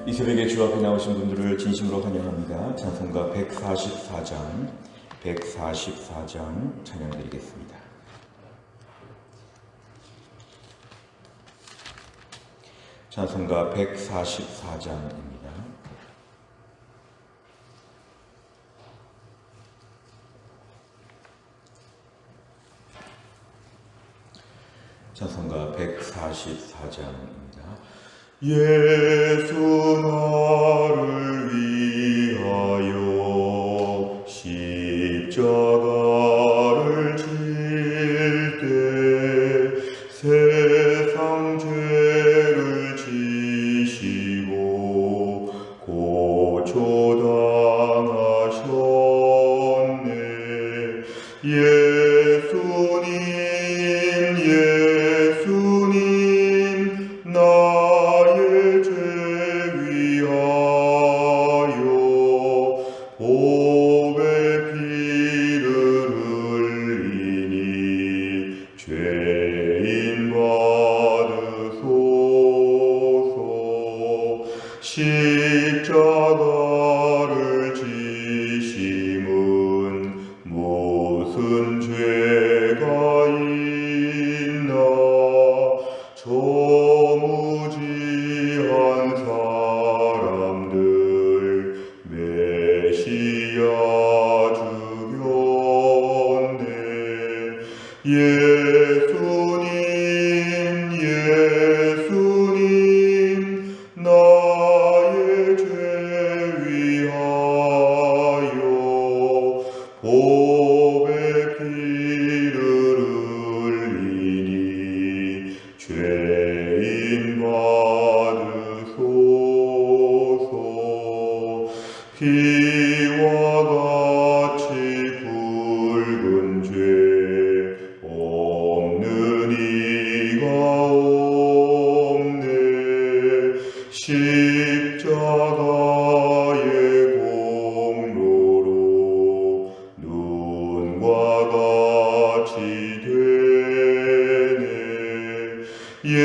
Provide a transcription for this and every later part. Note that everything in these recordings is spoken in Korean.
이 새벽에 주 앞에 나오신 분들을 진심으로 환영합니다. 찬송가 144장 찬양드리겠습니다. 찬송가 144장입니다. 찬송가 144장입니다. 예수 나를 위하여 십자가를 질 때 세상 죄를 지시고 고초당하셨네. 예수님 나의 죄 위하여 보배 피를 흘리니 죄인 받으소서. 십자가를 지심은 무슨 죄가 있나. 저무지한 사람들 메시아 죽였네. 예수님 나의 죄 위하여 보배 피를 흘리니 죄인 받으소서. 피와 같이 굵은 죄 없는 이가 없네. 십자가의 공로로 눈과 같이 되네. 예수님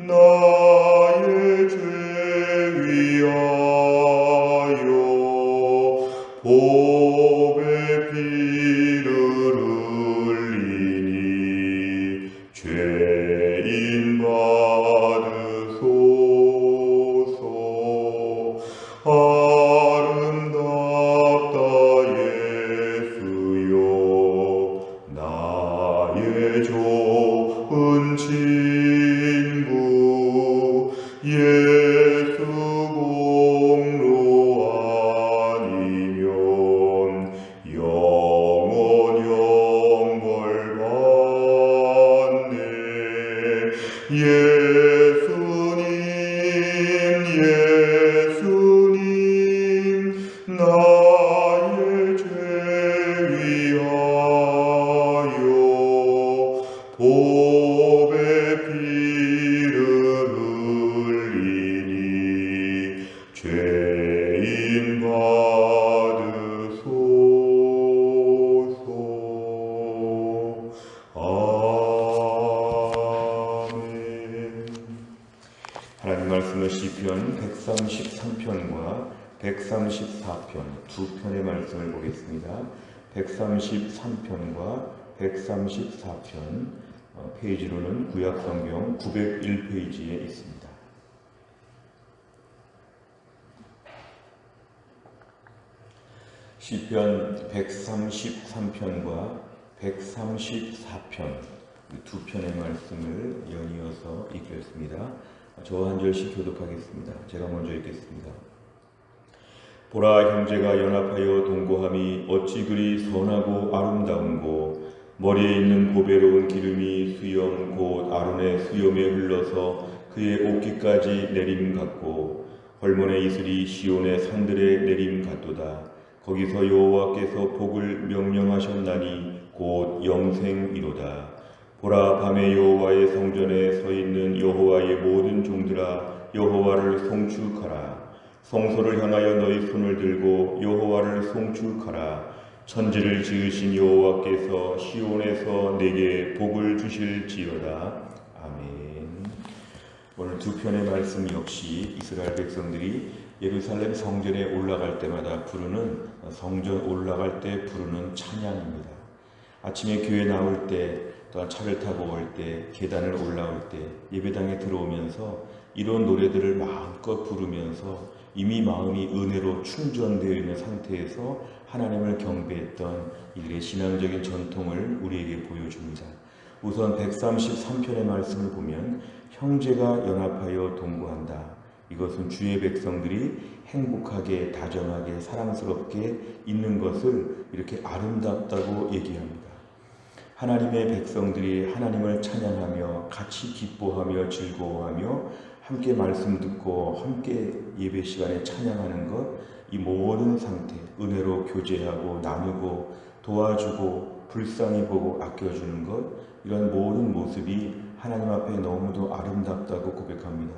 나의 죄 위하여 보배 피를 흘리니 죄인 받으소서. 아름답다 예수여 나의 좋은 친구. 예수 공로 아니면 영원 영벌 받네. 예수님 나의 죄 위하여 보배 피를 흘리니 죄인 받으소서. 아멘. 하나님 말씀은 시편 133편과 134편 두 편의 말씀을 보겠습니다. 133편과 134편 페이지로는 구약성경 901페이지에 있습니다. 시편 133편과 134편 두 편의 말씀을 연이어서 읽겠습니다. 저와 한 절씩 교독하겠습니다. 제가 먼저 읽겠습니다. 보라, 형제가 연합하여 동거함이 어찌 그리 선하고 아름다운고. 머리에 있는 보배로운 기름이 수염 곧 아론의 수염에 흘러서 그의 옷깃까지 내림 같고, 헐몬의 이슬이 시온의 산들에 내림 같도다. 거기서 여호와께서 복을 명령하셨나니 곧 영생이로다. 보라, 밤에 여호와의 성전에 서 있는 여호와의 모든 종들아, 여호와를 송축하라. 성소를 향하여 너희 손을 들고 여호와를 송축하라. 천지를 지으신 여호와께서 시온에서 내게 복을 주실지어다. 아멘. 오늘 두 편의 말씀 역시 이스라엘 백성들이 예루살렘 성전에 올라갈 때마다 부르는, 성전 올라갈 때 부르는 찬양입니다. 아침에 교회 나올 때, 또한 차를 타고 올 때, 계단을 올라올 때, 예배당에 들어오면서 이런 노래들을 마음껏 부르면서 이미 마음이 은혜로 충전되어 있는 상태에서 하나님을 경배했던 이들의 신앙적인 전통을 우리에게 보여줍니다. 우선 133편의 말씀을 보면 형제가 연합하여 동거한다. 이것은 주의 백성들이 행복하게, 다정하게, 사랑스럽게 있는 것을 이렇게 아름답다고 얘기합니다. 하나님의 백성들이 하나님을 찬양하며 같이 기뻐하며 즐거워하며 함께 말씀 듣고 함께 예배 시간에 찬양하는 것, 이 모든 상태, 은혜로 교제하고 나누고 도와주고 불쌍히 보고 아껴주는 것, 이런 모든 모습이 하나님 앞에 너무도 아름답다고 고백합니다.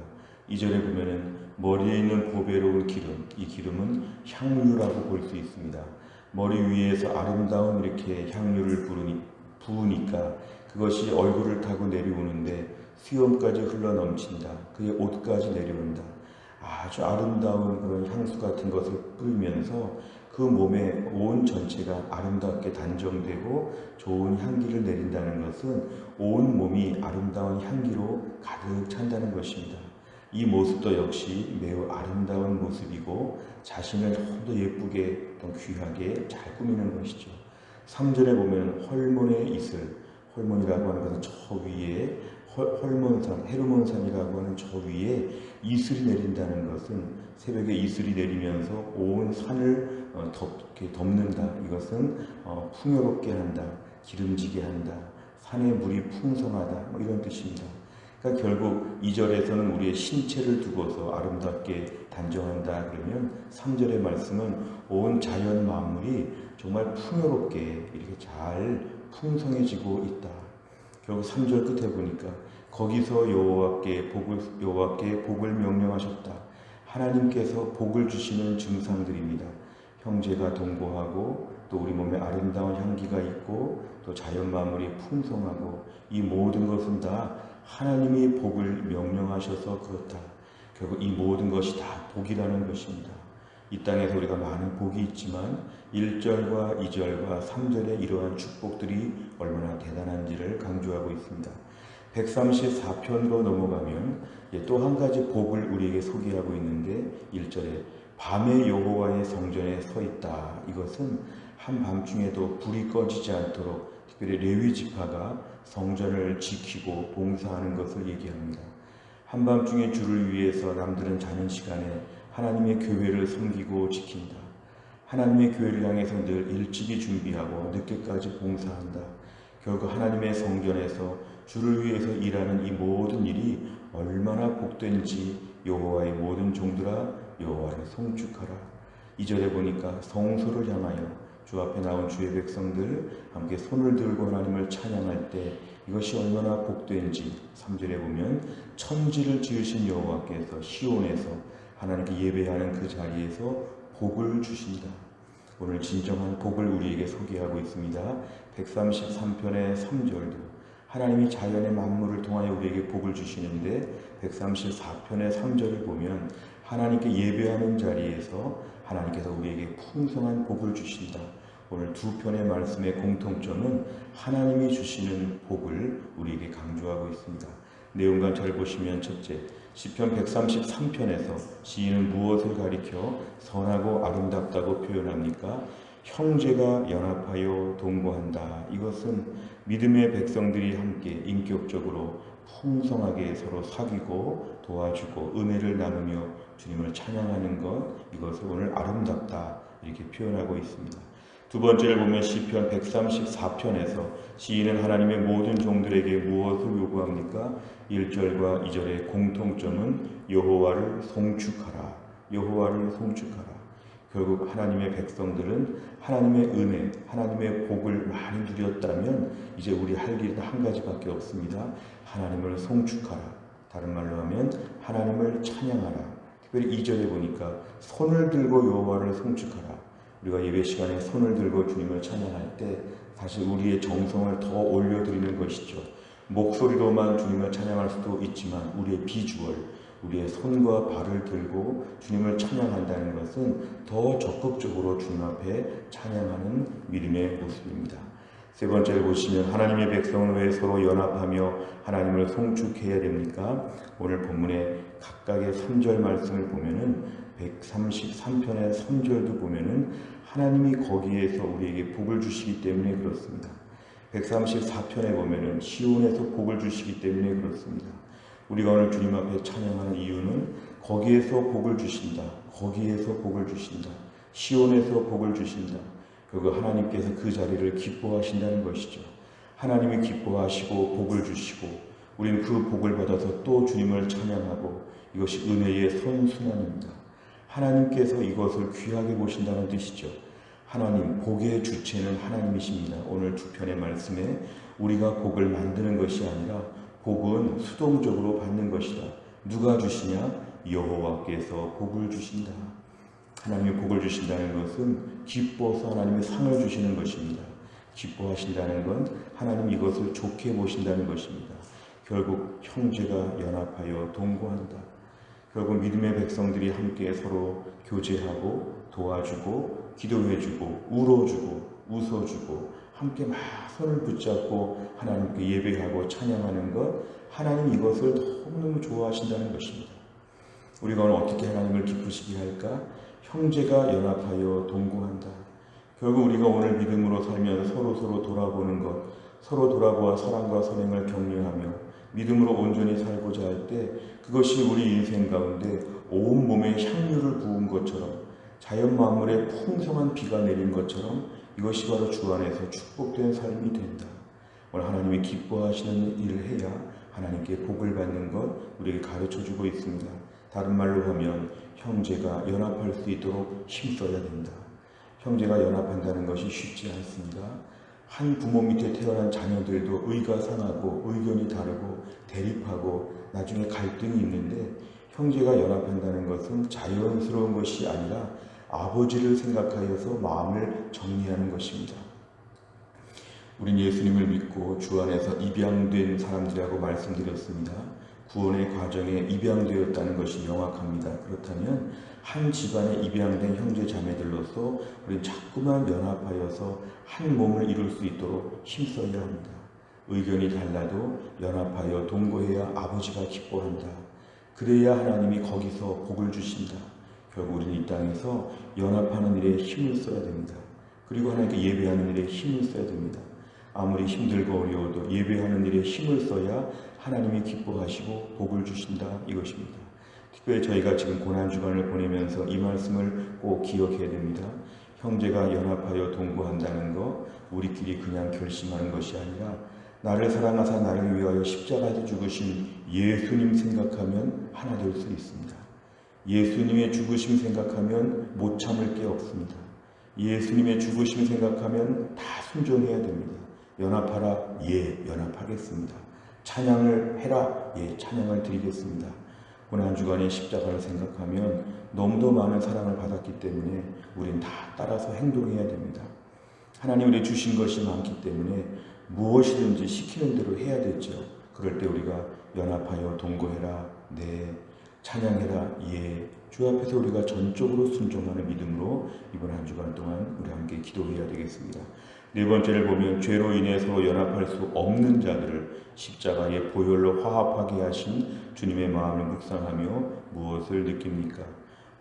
2절에 보면은 머리에 있는 보배로운 기름, 이 기름은 향유라고 볼 수 있습니다. 머리 위에서 아름다운 이렇게 향유를 부으니까 그것이 얼굴을 타고 내려오는데 수염까지 흘러넘친다. 그의 옷까지 내려온다. 아주 아름다운 그런 향수 같은 것을 뿌리면서 그 몸에 온 전체가 아름답게 단정되고 좋은 향기를 내린다는 것은 온 몸이 아름다운 향기로 가득 찬다는 것입니다. 이 모습도 역시 매우 아름다운 모습이고 자신을 좀 더 예쁘게 또 귀하게 잘 꾸미는 것이죠. 3절에 보면 헐몬의 이슬, 헐몬이라고 하는 것은 저 위에 헐몬산, 헤르몬산이라고 하는 저 위에 이슬이 내린다는 것은 새벽에 이슬이 내리면서 온 산을 덮는다. 이것은 풍요롭게 한다, 기름지게 한다, 산의 물이 풍성하다, 이런 뜻입니다. 그러니까 결국 2절에서는 우리의 신체를 두고서 아름답게 단정한다 그러면 3절의 말씀은 온 자연 만물이 정말 풍요롭게 이렇게 잘 풍성해지고 있다. 결국 3절 끝에 보니까 거기서 여호와께 복을 명령하셨다. 하나님께서 복을 주시는 증상들입니다. 형제가 동거하고 또 우리 몸에 아름다운 향기가 있고 또 자연 만물이 풍성하고 이 모든 것은 다 하나님이 복을 명령하셔서 그렇다. 결국 이 모든 것이 다 복이라는 것입니다. 이 땅에서 우리가 많은 복이 있지만 1절과 2절과 3절의 이러한 축복들이 얼마나 대단한지를 강조하고 있습니다. 134편으로 넘어가면 또 한 가지 복을 우리에게 소개하고 있는데 1절에 밤에 여호와의 성전에 서 있다. 이것은 한밤중에도 불이 꺼지지 않도록 특별히 레위 지파가 성전을 지키고 봉사하는 것을 얘기합니다. 한밤중에 주를 위해서 남들은 자는 시간에 하나님의 교회를 섬기고 지킨다. 하나님의 교회를 향해서 늘 일찍이 준비하고 늦게까지 봉사한다. 결국 하나님의 성전에서 주를 위해서 일하는 이 모든 일이 얼마나 복된지 여호와의 모든 종들아 여호와를 송축하라. 2절에 보니까 성소를 향하여 주 앞에 나온 주의 백성들 함께 손을 들고 하나님을 찬양할 때 이것이 얼마나 복된지 3절에 보면 천지를 지으신 여호와께서 시온에서 하나님께 예배하는 그 자리에서 복을 주신다. 오늘 진정한 복을 우리에게 소개하고 있습니다. 133편의 3절도 하나님이 자연의 만물을 통하여 우리에게 복을 주시는데 134편의 3절을 보면 하나님께 예배하는 자리에서 하나님께서 우리에게 풍성한 복을 주신다. 오늘 두 편의 말씀의 공통점은 하나님이 주시는 복을 우리에게 강조하고 있습니다. 내용과 잘 보시면 첫째, 시편 133편에서 시인은 무엇을 가리켜 선하고 아름답다고 표현합니까? 형제가 연합하여 동거한다. 이것은 믿음의 백성들이 함께 인격적으로 풍성하게 서로 사귀고 도와주고 은혜를 나누며 주님을 찬양하는 것, 이것을 오늘 아름답다 이렇게 표현하고 있습니다. 두 번째를 보면 시편 134편에서 시인은 하나님의 모든 종들에게 무엇을 요구합니까? 1절과 2절의 공통점은 여호와를 송축하라. 여호와를 송축하라. 결국 하나님의 백성들은 하나님의 은혜, 하나님의 복을 많이 누렸다면 이제 우리 할 일은 한 가지밖에 없습니다. 하나님을 송축하라. 다른 말로 하면 하나님을 찬양하라. 특별히 2절에 보니까 손을 들고 여호와를 송축하라. 우리가 예배 시간에 손을 들고 주님을 찬양할 때 사실 우리의 정성을 더 올려드리는 것이죠. 목소리로만 주님을 찬양할 수도 있지만 우리의 비주얼, 우리의 손과 발을 들고 주님을 찬양한다는 것은 더 적극적으로 주님 앞에 찬양하는 믿음의 모습입니다. 세 번째를 보시면 하나님의 백성은 왜 서로 연합하며 하나님을 송축해야 됩니까? 오늘 본문의 각각의 3절 말씀을 보면은 133편의 3절도 보면은 하나님이 거기에서 우리에게 복을 주시기 때문에 그렇습니다. 134편에 보면은 시온에서 복을 주시기 때문에 그렇습니다. 우리가 오늘 주님 앞에 찬양하는 이유는 거기에서 복을 주신다. 거기에서 복을 주신다. 시온에서 복을 주신다. 결국 하나님께서 그 자리를 기뻐하신다는 것이죠. 하나님이 기뻐하시고 복을 주시고 우리는 그 복을 받아서 또 주님을 찬양하고 이것이 은혜의 선순환입니다. 하나님께서 이것을 귀하게 보신다는 뜻이죠. 하나님, 복의 주체는 하나님이십니다. 오늘 두 편의 말씀에 우리가 복을 만드는 것이 아니라 복은 수동적으로 받는 것이다. 누가 주시냐? 여호와께서 복을 주신다. 하나님이 복을 주신다는 것은 기뻐서 하나님이 상을 주시는 것입니다. 기뻐하신다는 건 하나님 이것을 좋게 보신다는 것입니다. 결국 형제가 연합하여 동거한다. 결국 믿음의 백성들이 함께 서로 교제하고 도와주고 기도해주고 울어주고 웃어주고 함께 막 손을 붙잡고 하나님께 예배하고 찬양하는 것, 하나님 이것을 너무너무 좋아하신다는 것입니다. 우리가 오늘 어떻게 하나님을 기쁘시게 할까? 형제가 연합하여 동거한다. 결국 우리가 오늘 믿음으로 살면서 서로 돌아보는 것, 서로 돌아보아 사랑과 선행을 격려하며 믿음으로 온전히 살고자 할 때 그것이 우리 인생 가운데 온몸에 향유를 부은 것처럼 자연 만물에 풍성한 비가 내린 것처럼 이것이 바로 주 안에서 축복된 삶이 된다. 오늘 하나님이 기뻐하시는 일을 해야 하나님께 복을 받는 것 우리에게 가르쳐주고 있습니다. 다른 말로 하면 형제가 연합할 수 있도록 힘써야 된다. 형제가 연합한다는 것이 쉽지 않습니다. 한 부모 밑에 태어난 자녀들도 의가 상하고 의견이 다르고 대립하고 나중에 갈등이 있는데 형제가 연합한다는 것은 자연스러운 것이 아니라 아버지를 생각하여서 마음을 정리하는 것입니다. 우린 예수님을 믿고 주 안에서 입양된 사람들이라고 말씀드렸습니다. 구원의 과정에 입양되었다는 것이 명확합니다. 그렇다면 한 집안에 입양된 형제 자매들로서 우리는 자꾸만 연합하여서 한 몸을 이룰 수 있도록 힘써야 합니다. 의견이 달라도 연합하여 동거해야 아버지가 기뻐한다. 그래야 하나님이 거기서 복을 주신다. 결국 우리는 이 땅에서 연합하는 일에 힘을 써야 됩니다. 그리고 하나님께 예배하는 일에 힘을 써야 됩니다. 아무리 힘들고 어려워도 예배하는 일에 힘을 써야 하나님이 기뻐하시고 복을 주신다 이것입니다. 특별히 저희가 지금 고난주간을 보내면서 이 말씀을 꼭 기억해야 됩니다. 형제가 연합하여 동거한다는 거 우리끼리 그냥 결심하는 것이 아니라 나를 사랑하사 나를 위하여 십자가에서 죽으신 예수님 생각하면 하나 될 수 있습니다. 예수님의 죽으심 생각하면 못 참을 게 없습니다. 예수님의 죽으심 생각하면 다 순종해야 됩니다. 연합하라, 예, 연합하겠습니다. 찬양을 해라, 예, 찬양을 드리겠습니다. 고난주간의 십자가를 생각하면 너무도 많은 사랑을 받았기 때문에 우린 다 따라서 행동해야 됩니다. 하나님 우리 주신 것이 많기 때문에 무엇이든지 시키는 대로 해야 되죠. 그럴 때 우리가 연합하여 동거해라, 네, 찬양해라, 예, 주 앞에서 우리가 전적으로 순종하는 믿음으로 이번 한 주간 동안 우리 함께 기도해야 되겠습니다. 네 번째를 보면 죄로 인해 서로 연합할 수 없는 자들을 십자가의 보혈로 화합하게 하신 주님의 마음을 묵상하며 무엇을 느낍니까?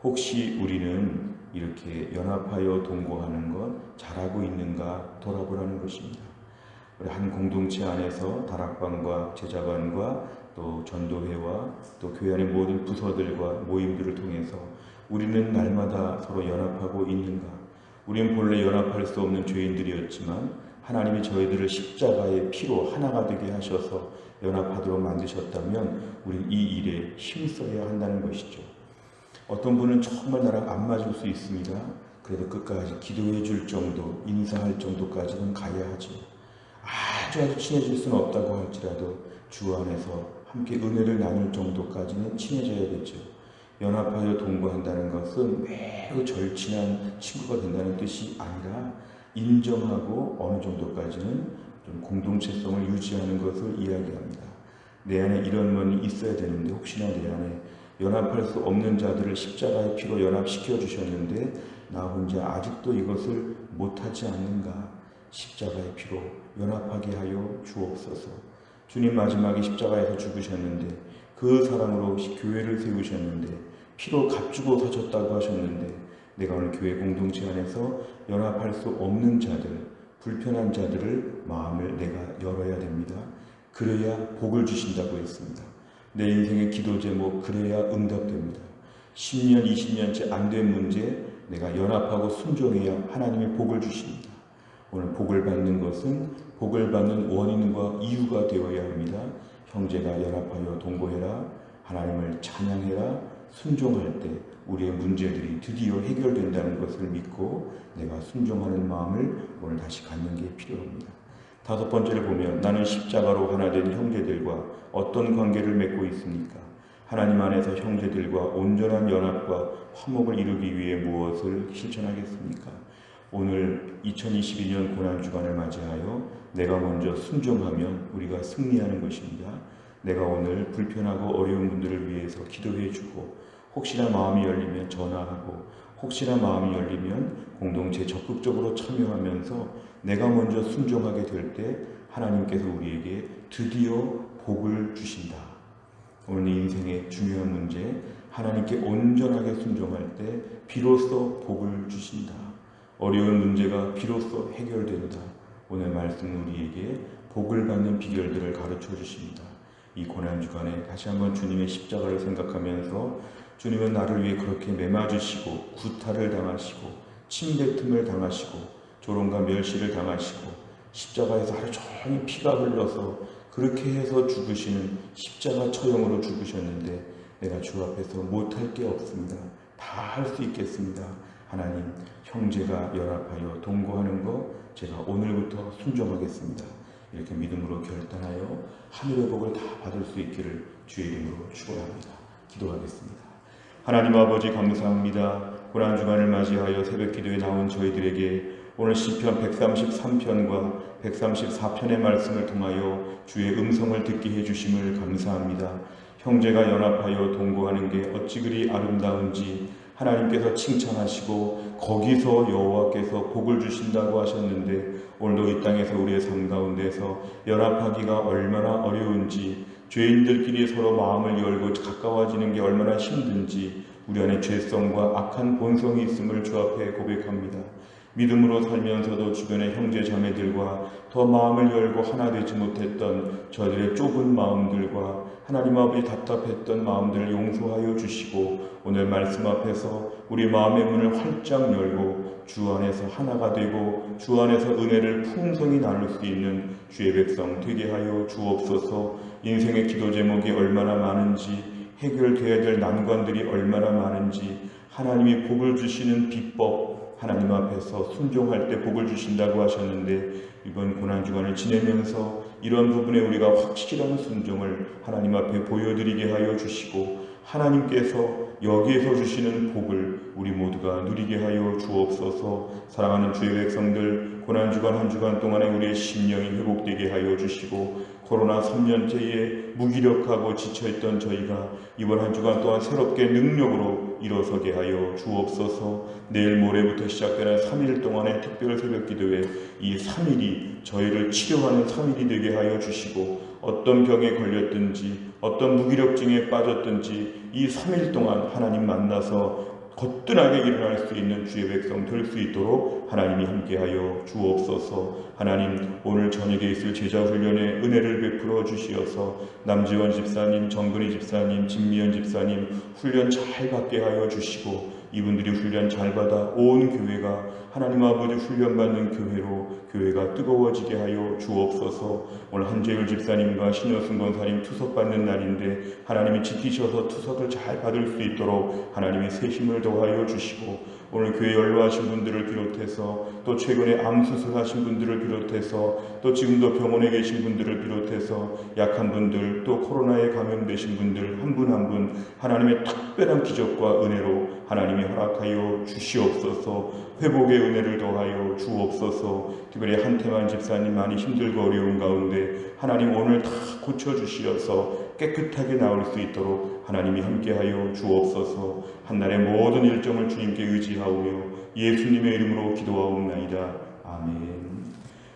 혹시 우리는 이렇게 연합하여 동거하는 것 잘하고 있는가 돌아보라는 것입니다. 우리 한 공동체 안에서 다락방과 제자반과 또 전도회와 또 교회 안의 모든 부서들과 모임들을 통해서 우리는 날마다 서로 연합하고 있는가? 우리는 본래 연합할 수 없는 죄인들이었지만 하나님이 저희들을 십자가의 피로 하나가 되게 하셔서 연합하도록 만드셨다면 우리는 이 일에 힘써야 한다는 것이죠. 어떤 분은 정말 나랑 안 맞을 수 있습니다. 그래도 끝까지 기도해 줄 정도, 인사할 정도까지는 가야 하죠. 아주 친해질 수는 없다고 할지라도 주 안에서 함께 은혜를 나눌 정도까지는 친해져야 되죠. 연합하여 동거한다는 것은 매우 절친한 친구가 된다는 뜻이 아니라 인정하고 어느 정도까지는 좀 공동체성을 유지하는 것을 이야기합니다. 내 안에 이런 면이 있어야 되는데 혹시나 내 안에 연합할 수 없는 자들을 십자가의 피로 연합시켜 주셨는데 나 혼자 아직도 이것을 못하지 않는가? 십자가의 피로 연합하게 하여 주옵소서. 주님 마지막에 십자가에서 죽으셨는데 그 사랑으로 교회를 세우셨는데 피로 값주고 사셨다고 하셨는데 내가 오늘 교회 공동체 안에서 연합할 수 없는 자들, 불편한 자들을 마음을 내가 열어야 됩니다. 그래야 복을 주신다고 했습니다. 내 인생의 기도 제목 그래야 응답됩니다. 10년, 20년째 안 된 문제 내가 연합하고 순종해야 하나님의 복을 주십니다. 오늘 복을 받는 것은 복을 받는 원인과 이유가 되어야 합니다. 형제가 연합하여 동거해라, 하나님을 찬양해라, 순종할 때 우리의 문제들이 드디어 해결된다는 것을 믿고 내가 순종하는 마음을 오늘 다시 갖는 게 필요합니다. 5번째를 보면 나는 십자가로 하나 된 형제들과 어떤 관계를 맺고 있습니까? 하나님 안에서 형제들과 온전한 연합과 화목을 이루기 위해 무엇을 실천하겠습니까? 오늘 2022년 고난주간을 맞이하여 내가 먼저 순종하면 우리가 승리하는 것입니다. 내가 오늘 불편하고 어려운 분들을 위해서 기도해주고 혹시나 마음이 열리면 전화하고 혹시나 마음이 열리면 공동체에 적극적으로 참여하면서 내가 먼저 순종하게 될 때 하나님께서 우리에게 드디어 복을 주신다. 오늘 내 인생의 중요한 문제, 하나님께 온전하게 순종할 때 비로소 복을 주신다. 어려운 문제가 비로소 해결된다. 오늘 말씀은 우리에게 복을 받는 비결들을 가르쳐 주십니다. 이 고난주간에 다시 한번 주님의 십자가를 생각하면서 주님은 나를 위해 그렇게 매맞으시고 구타를 당하시고 침뱉음을 당하시고 조롱과 멸시를 당하시고 십자가에서 하루 종일 피가 흘러서 그렇게 해서 죽으시는 십자가 처형으로 죽으셨는데 내가 주 앞에서 못할 게 없습니다. 다 할 수 있겠습니다. 하나님, 형제가 연합하여 동거하는 거 제가 오늘부터 순종하겠습니다. 이렇게 믿음으로 결단하여 하늘의 복을 다 받을 수 있기를 주의 이름으로 축원합니다. 기도하겠습니다. 하나님 아버지 감사합니다. 고난주간을 맞이하여 새벽기도에 나온 저희들에게 오늘 시편 133편과 134편의 말씀을 통하여 주의 음성을 듣게 해주심을 감사합니다. 형제가 연합하여 동거하는 게 어찌 그리 아름다운지 하나님께서 칭찬하시고 거기서 여호와께서 복을 주신다고 하셨는데 오늘도 이 땅에서 우리의 삶 가운데서 연합하기가 얼마나 어려운지 죄인들끼리 서로 마음을 열고 가까워지는 게 얼마나 힘든지 우리 안에 죄성과 악한 본성이 있음을 주 앞에 고백합니다. 믿음으로 살면서도 주변의 형제 자매들과 더 마음을 열고 하나 되지 못했던 저들의 좁은 마음들과 하나님 아버지 답답했던 마음들을 용서하여 주시고 오늘 말씀 앞에서 우리 마음의 문을 활짝 열고 주 안에서 하나가 되고 주 안에서 은혜를 풍성히 나눌 수 있는 주의 백성 되게 하여 주옵소서. 인생의 기도 제목이 얼마나 많은지 해결되어야 될 난관들이 얼마나 많은지 하나님이 복을 주시는 비법 하나님 앞에서 순종할 때 복을 주신다고 하셨는데 이번 고난주간을 지내면서 이런 부분에 우리가 확실한 순종을 하나님 앞에 보여드리게 하여 주시고 하나님께서 여기에서 주시는 복을 우리 모두가 누리게 하여 주옵소서. 사랑하는 주의 백성들 고난주간 한 주간 동안에 우리의 심령이 회복되게 하여 주시고 코로나 3년째에 무기력하고 지쳐있던 저희가 이번 한 주간 동안 새롭게 능력으로 일어서게 하여 주옵소서. 내일 모레부터 시작되는 3일 동안의 특별 새벽 기도에 이 3일이 저희를 치료하는 3일이 되게 하여 주시고 어떤 병에 걸렸든지 어떤 무기력증에 빠졌든지 이 3일 동안 하나님 만나서 거뜬하게 일어날 수 있는 주의 백성 될 수 있도록 하나님이 함께하여 주옵소서. 하나님 오늘 저녁에 있을 제자훈련에 은혜를 베풀어 주시어서 남지원 집사님, 정근희 집사님, 진미연 집사님 훈련 잘 받게 하여 주시고 이분들이 훈련 잘 받아 온 교회가 하나님 아버지 훈련받는 교회가 뜨거워지게 하여 주옵소서. 오늘 한재율 집사님과 신여순 권사님 투석받는 날인데 하나님이 지키셔서 투석을 잘 받을 수 있도록 하나님이 새 힘을 더하여 주시고 오늘 교회 연로하신 분들을 비롯해서 또 최근에 암 수술하신 분들을 비롯해서 또 지금도 병원에 계신 분들을 비롯해서 약한 분들 또 코로나에 감염되신 분들 한 분 한 분 하나님의 특별한 기적과 은혜로 하나님이 허락하여 주시옵소서. 회복의 은혜를 더하여 주옵소서. 특별히 한태만 집사님 많이 힘들고 어려운 가운데 하나님 오늘 다 고쳐주시어서 깨끗하게 나올 수 있도록 하나님이 함께하여 주옵소서. 한날의 모든 일정을 주님께 의지하오며 예수님의 이름으로 기도하옵나이다. 아멘.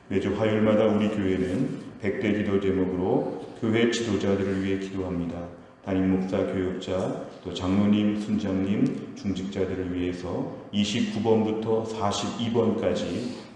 매주 화요일마다 우리 교회는 100대 기도 제목으로 교회 지도자들을 위해 기도합니다. 담임 목사, 교육자, 또 장로님, 순장님, 중직자들을 위해서 29번부터 42번까지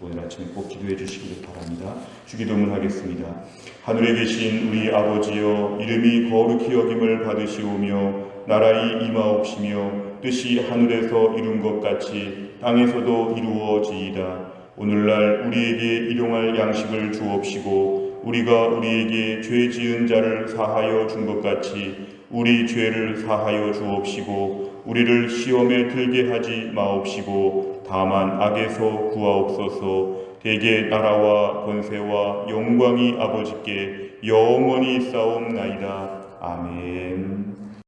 오늘 아침에 꼭 기도해 주시기를 바랍니다. 주기도문 하겠습니다. 하늘에 계신 우리 아버지여, 이름이 거룩히 여김을 받으시오며 나라의 임하옵시며 뜻이 하늘에서 이룬 것 같이 땅에서도 이루어지이다. 오늘날 우리에게 일용할 양식을 주옵시고 우리가 우리에게 죄 지은 자를 사하여 준 것 같이 우리 죄를 사하여 주옵시고 우리를 시험에 들게 하지 마옵시고 다만 악에서 구하옵소서. 대개 나라와 권세와 영광이 아버지께 영원히 싸움나이다. 아멘.